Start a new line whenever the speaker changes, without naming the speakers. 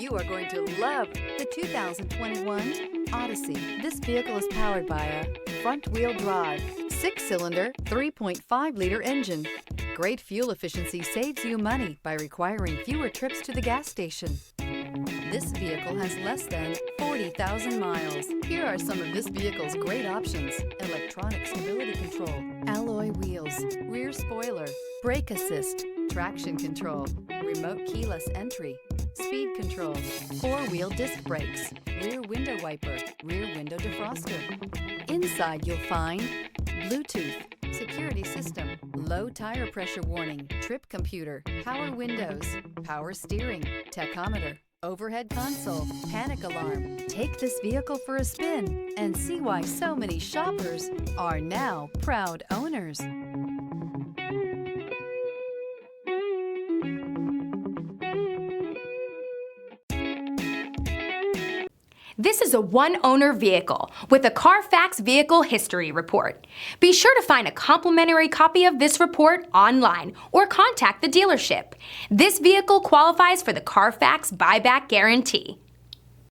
You are going to love the 2021 Odyssey. This vehicle is powered by a front-wheel drive, 6-cylinder, 3.5-liter engine. Great fuel efficiency saves you money by requiring fewer trips to the gas station. This vehicle has less than 40,000 miles. Here are some of this vehicle's great options: electronic stability control, alloy wheels, rear spoiler, brake assist, traction control, remote keyless entry, speed control, 4-wheel disc brakes, rear window wiper, rear window defroster. Inside you'll find Bluetooth, security system, low tire pressure warning, trip computer, power windows, power steering, tachometer, overhead console, panic alarm. Take this vehicle for a spin and see why so many shoppers are now proud owners.
This is a one-owner vehicle with a Carfax Vehicle History Report. Be sure to find a complimentary copy of this report online or contact the dealership. This vehicle qualifies for the Carfax Buyback Guarantee.